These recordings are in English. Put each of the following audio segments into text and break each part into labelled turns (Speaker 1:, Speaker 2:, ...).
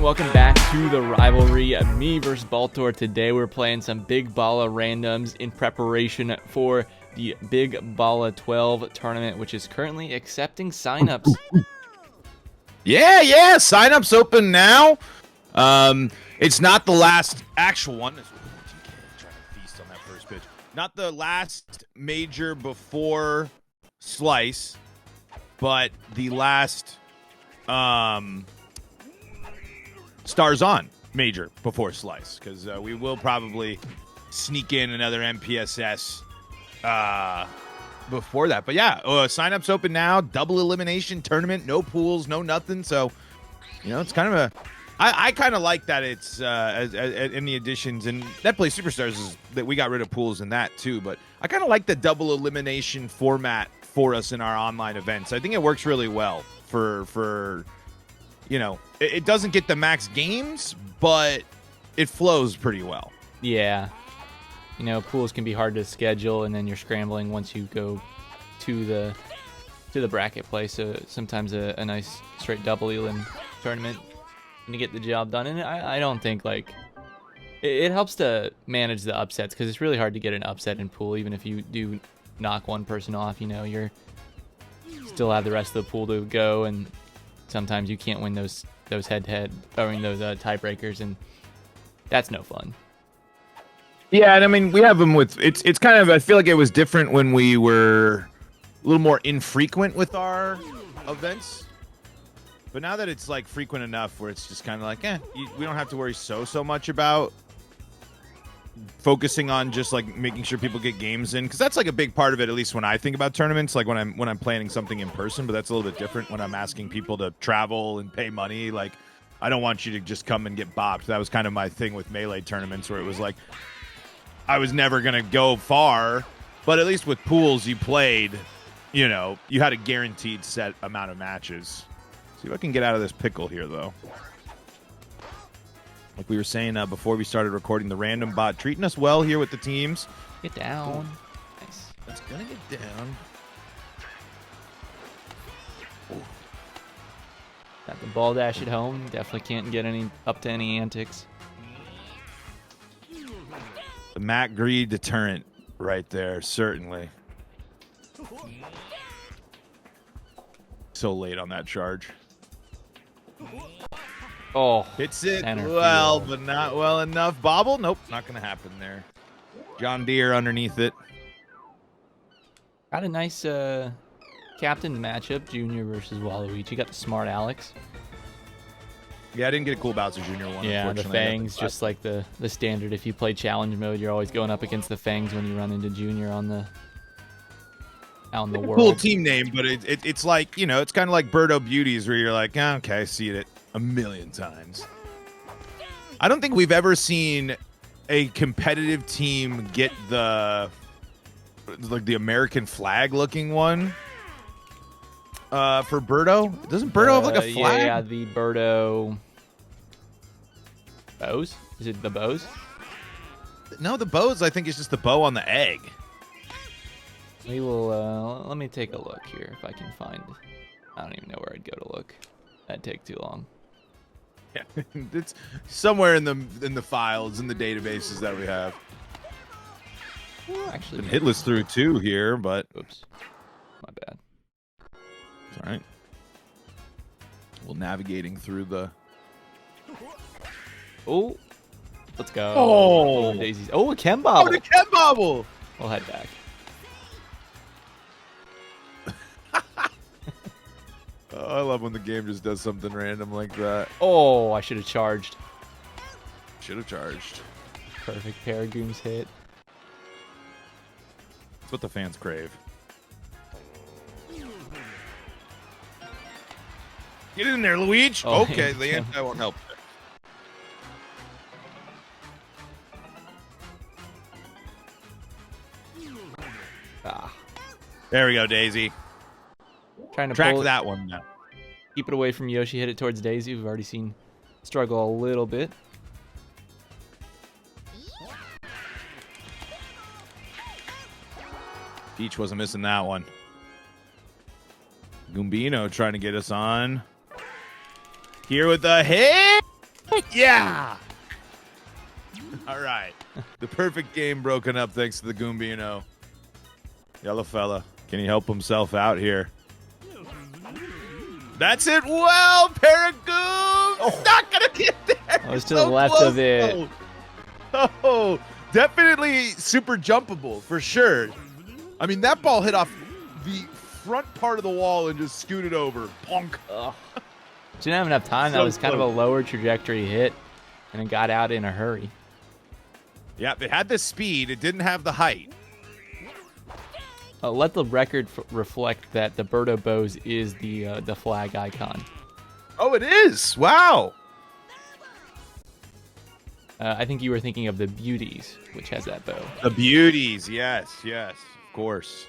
Speaker 1: everyone, welcome back to the Rivalry. Me versus Baltor. Today we're playing some Big Balla randoms in preparation for the Big Balla 12 tournament, which is currently accepting signups.
Speaker 2: Yeah, signups open now. It's not the last actual one. Trying to feast on that first pitch. Not the last major before Slice, but the last Stars On major before Slice, because we will probably sneak in another MPSS before that. But yeah, signups open now. Double elimination tournament, no pools, no nothing. So, you know, it's kind of a I kind of like that it's in the additions, and that plays Superstars is that we got rid of pools in that too. But I kind of like the double elimination format for us in our online events. I think it works really well for you know, it doesn't get the max games, but it flows pretty well.
Speaker 1: Yeah. You know, pools can be hard to schedule, and then you're scrambling once you go to the bracket play. So sometimes a nice straight double elim tournament to get the job done. And I don't think, like, it helps to manage the upsets, because it's really hard to get an upset in pool. Even if you do knock one person off, you know, you're still have the rest of the pool to go, and sometimes you can't win those head-to-head, those tiebreakers, and that's no fun.
Speaker 2: Yeah, and I mean, we have them with it's kind of, I feel like it was different when we were a little more infrequent with our events. But now that it's like frequent enough where it's just kind of like, we don't have to worry so much about focusing on just like making sure people get games in, because that's like a big part of it, at least when I think about tournaments, like when I'm planning something in person. But that's a little bit different when I'm asking people to travel and pay money. Like, I don't want you to just come and get bopped. That was kind of my thing with Melee tournaments, where it was like I was never gonna go far, but at least with pools you played, you know, you had a guaranteed set amount of matches. See if I can get out of this pickle here, though. Like we were saying before we started recording, the random bot treating us well here with the teams.
Speaker 1: Get down. Nice.
Speaker 2: That's gonna get down. Ooh.
Speaker 1: Got the ball dash at home. Definitely can't get up to any antics.
Speaker 2: The MattGree deterrent right there, certainly. So late on that charge.
Speaker 1: Oh,
Speaker 2: hits it well, but not well enough. Bobble? Nope, not going to happen there. John Deere underneath it.
Speaker 1: Got a nice captain matchup, Junior versus Waluigi. Got the smart Alex.
Speaker 2: Yeah, I didn't get a cool Bowser Jr. one.
Speaker 1: Yeah, the Fangs, just like the standard. If you play challenge mode, you're always going up against the Fangs when you run into Junior out in the world.
Speaker 2: Cool team name, but it's like, you know, it's kind of like Birdo Beauties, where you're like, okay, I see it a million times. I don't think we've ever seen a competitive team get the American flag looking one for Birdo. Doesn't Birdo have like a flag?
Speaker 1: Yeah, the Birdo bows. Is it the bows?
Speaker 2: No, the bows, I think, is just the bow on the egg.
Speaker 1: We will let me take a look here if I can find. I don't even know where I'd go to look. That'd take too long.
Speaker 2: Yeah, it's somewhere in the files, in the databases that we have.
Speaker 1: Well, actually,
Speaker 2: been hitless through two here, but
Speaker 1: oops, my bad.
Speaker 2: It's all right. Well, navigating through the.
Speaker 1: Oh, let's go.
Speaker 2: Oh,
Speaker 1: daisies. Oh, a Chem Bobble.
Speaker 2: Oh, the Chem Bobble.
Speaker 1: We'll head back.
Speaker 2: Oh, I love when the game just does something random like that.
Speaker 1: Oh, I should have charged.
Speaker 2: Should have charged.
Speaker 1: Perfect Paragoom's hit.
Speaker 2: That's what the fans crave. Get in there, Luigi.
Speaker 1: Oh,
Speaker 2: okay, the anti won't help.
Speaker 1: Ah.
Speaker 2: There we go, Daisy.
Speaker 1: Trying to
Speaker 2: track
Speaker 1: pull
Speaker 2: that one now.
Speaker 1: Keep it away from Yoshi. Hit it towards Daisy. We've already seen struggle a little bit.
Speaker 2: Peach wasn't missing that one. Goombino trying to get us on. Here with the hit. Yeah. All right. The perfect game broken up thanks to the Goombino. Yellow fella. Can he help himself out here? That's it. Well, Paragoomba not going to get there.
Speaker 1: I was to the left of it.
Speaker 2: Oh, definitely super jumpable for sure. I mean, that ball hit off the front part of the wall and just scooted over. Ponk.
Speaker 1: Didn't have enough time.
Speaker 2: So
Speaker 1: That was kind of a
Speaker 2: close.
Speaker 1: lower trajectory hit, and it got out in a hurry.
Speaker 2: Yeah, it had the speed. It didn't have the height.
Speaker 1: Let the record reflect that the Birdo Bows is the flag icon.
Speaker 2: Oh, it is. Wow.
Speaker 1: I think you were thinking of the Beauties, which has that bow.
Speaker 2: The beauties. Yes, of course.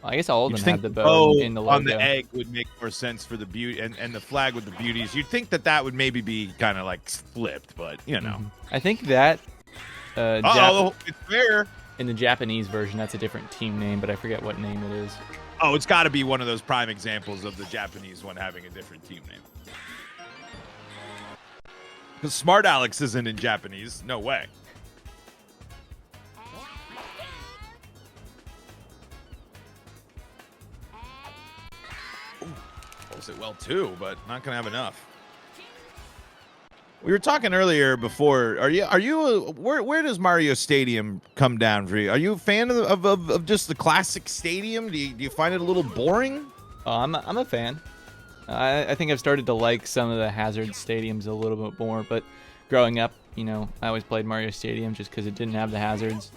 Speaker 1: Well, I guess all of
Speaker 2: You'd
Speaker 1: them
Speaker 2: think
Speaker 1: have the
Speaker 2: the
Speaker 1: bow
Speaker 2: bow
Speaker 1: in the logo.
Speaker 2: on the egg would make more sense for the beauty and the flag with the beauties. You'd think that would maybe be kind of like flipped, but you know.
Speaker 1: I think that
Speaker 2: It's there.
Speaker 1: in the Japanese version, that's a different team name, but I forget what name it is.
Speaker 2: Oh, it's got to be one of those prime examples of the Japanese one having a different team name. Because Smart Alex isn't in Japanese. No way. Holds it well too, but not gonna have enough. We were talking earlier before. Where does Mario Stadium come down for you? Are you a fan of just the classic stadium? Do you find it a little boring?
Speaker 1: Oh, I'm a fan. I think I've started to like some of the Hazard stadiums a little bit more, but growing up, I always played Mario Stadium just because it didn't have the hazards.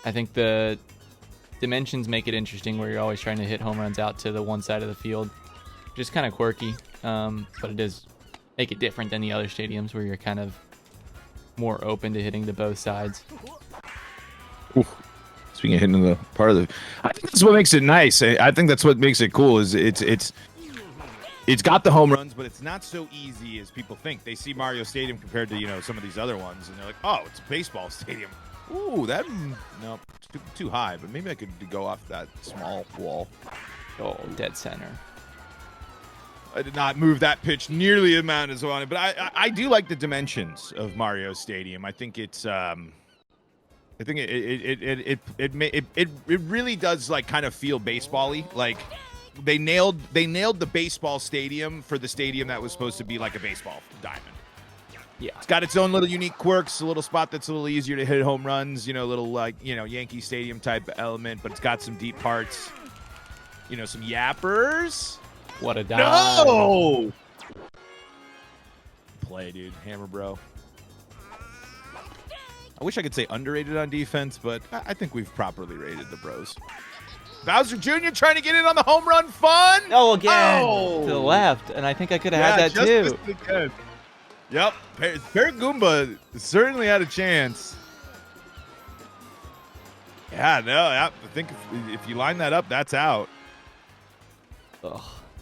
Speaker 1: I think the dimensions make it interesting where you're always trying to hit home runs out to the one side of the field. Just kind of quirky, but it does make it different than the other stadiums where you're kind of more open to hitting to both sides.
Speaker 2: Ooh. Speaking of hitting the part of the, I think that's what makes it nice. I think that's what makes it cool. Is it's got the home runs, but it's not so easy as people think. They see Mario Stadium compared to some of these other ones, and they're like, oh, it's a baseball stadium. Ooh, no, too high. But maybe I could go off that small wall.
Speaker 1: Oh, dead center.
Speaker 2: I did not move that pitch nearly the amount as I wanted, but I do like the dimensions of Mario Stadium. I think it's I think it really does like kind of feel baseball-y. Like they nailed the baseball stadium for the stadium that was supposed to be like a baseball diamond.
Speaker 1: Yeah,
Speaker 2: it's got its own little unique quirks, a little spot that's a little easier to hit home runs, little like Yankee Stadium type element, but it's got some deep parts, some yappers.
Speaker 1: What a dive.
Speaker 2: No! Play, dude. Hammer, bro. I wish I could say underrated on defense, but I think we've properly rated the bros. Bowser Jr. trying to get in on the home run fun.
Speaker 1: Oh, again.
Speaker 2: Oh!
Speaker 1: To the left. And I think I could have had that
Speaker 2: just
Speaker 1: too.
Speaker 2: missed it again. Yep. Paragoomba certainly had a chance. Yeah, no. I think if you line that up, that's out.
Speaker 1: Ugh.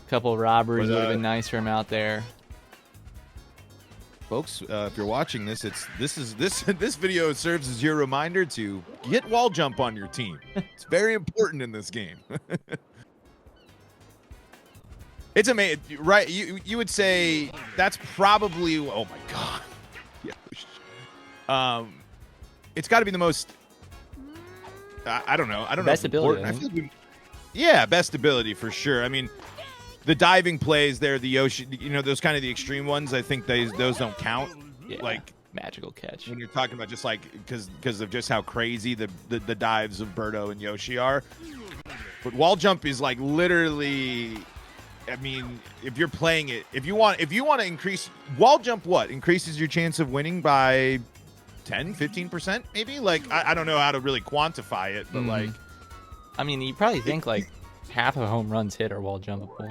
Speaker 1: Couple of robberies
Speaker 2: But,
Speaker 1: would have been nice for him out there.
Speaker 2: Folks, if you're watching this, this video serves as your reminder to get wall jump on your team. It's very important in this game. It's amazing, right? You would say that's probably, oh my god, yeah. It's got to be the most. I don't know.
Speaker 1: Best ability.
Speaker 2: I feel yeah, best ability for sure. I mean. The diving plays there, the Yoshi, those kind of the extreme ones, I think those don't count.
Speaker 1: Yeah,
Speaker 2: like
Speaker 1: magical catch.
Speaker 2: When you're talking about just like because of just how crazy the dives of Birdo and Yoshi are. But wall jump is like literally, I mean, if you're playing it, if you want to increase wall jump, increases your chance of winning by 10-15% maybe. Like I don't know how to really quantify it, but like,
Speaker 1: I mean, you probably think like half of home runs hit are wall jumpable.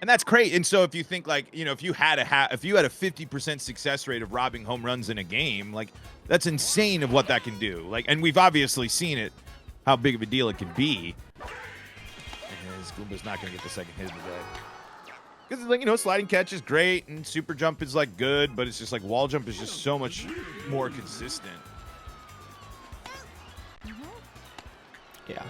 Speaker 2: And that's great. And so if you think like, if you had a 50% success rate of robbing home runs in a game, like that's insane of what that can do. Like, and we've obviously seen it, how big of a deal it can be. And Goomba's not going to get the second hit of the day. Because, like, sliding catch is great and super jump is like good, but it's just like wall jump is just so much more consistent.
Speaker 1: Yeah.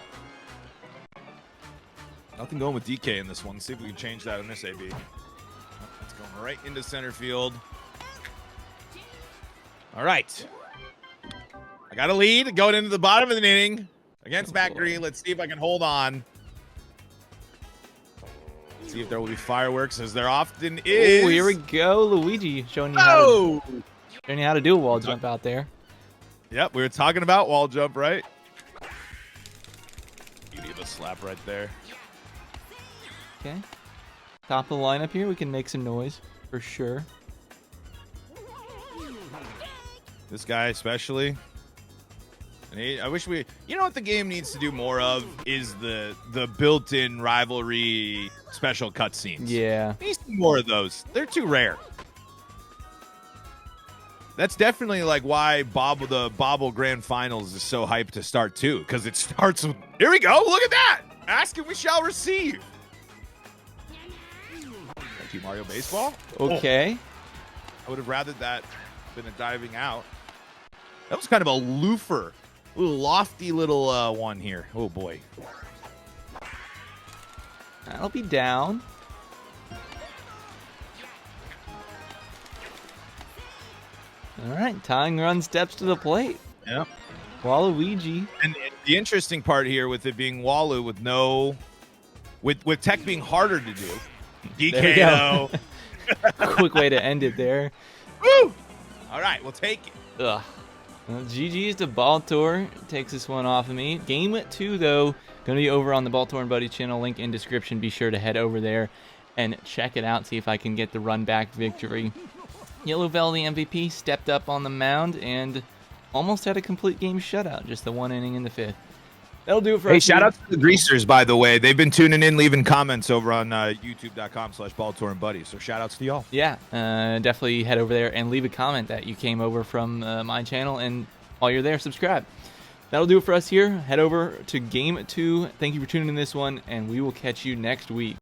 Speaker 2: Nothing going with DK in this one. Let's see if we can change that in this AB. That's going right into center field. All right. I got a lead going into the bottom of the inning against MattGree. Let's see if I can hold on. See if there will be fireworks, as there often is.
Speaker 1: Oh, here we go. Luigi showing you, showing you how to do a wall jump out there.
Speaker 2: Yep, we were talking about wall jump, right? Beauty of a slap right there.
Speaker 1: Okay. Top of the lineup here. We can make some noise for sure.
Speaker 2: This guy especially. And I wish we... You know what the game needs to do more of is the built-in rivalry special cutscenes.
Speaker 1: Yeah.
Speaker 2: Needs more of those. They're too rare. That's definitely like why the Bobble Grand Finals is so hyped to start too, because it starts with... Here we go. Look at that. Ask and we shall receive. Thank you, Mario Baseball.
Speaker 1: Okay.
Speaker 2: I would have rather that than a diving out. That was kind of a loofer. A little lofty little one here. Oh, boy.
Speaker 1: That'll be down. All right. Tying run steps to the plate.
Speaker 2: Yep.
Speaker 1: Waluigi.
Speaker 2: And the interesting part here with it being Walu with no... With tech being harder to do. DK,
Speaker 1: Quick way to end it there.
Speaker 2: Woo! All right, we'll take it.
Speaker 1: Ugh. Well, GG's to Baltor. Takes this one off of me. Game 2, though, going to be over on the Baltor and Buddy channel. Link in description. Be sure to head over there and check it out. See if I can get the run back victory. Yellow Vel, the MVP, stepped up on the mound and almost had a complete game shutout. Just the one inning in the 5th. That'll do it for us.
Speaker 2: Hey, shout out to the Greasers, by the way. They've been tuning in, leaving comments over on youtube.com/Baltor and Buddy. So shout outs to y'all.
Speaker 1: Yeah, definitely head over there and leave a comment that you came over from my channel. And while you're there, subscribe. That'll do it for us here. Head over to Game 2. Thank you for tuning in this one, and we will catch you next week.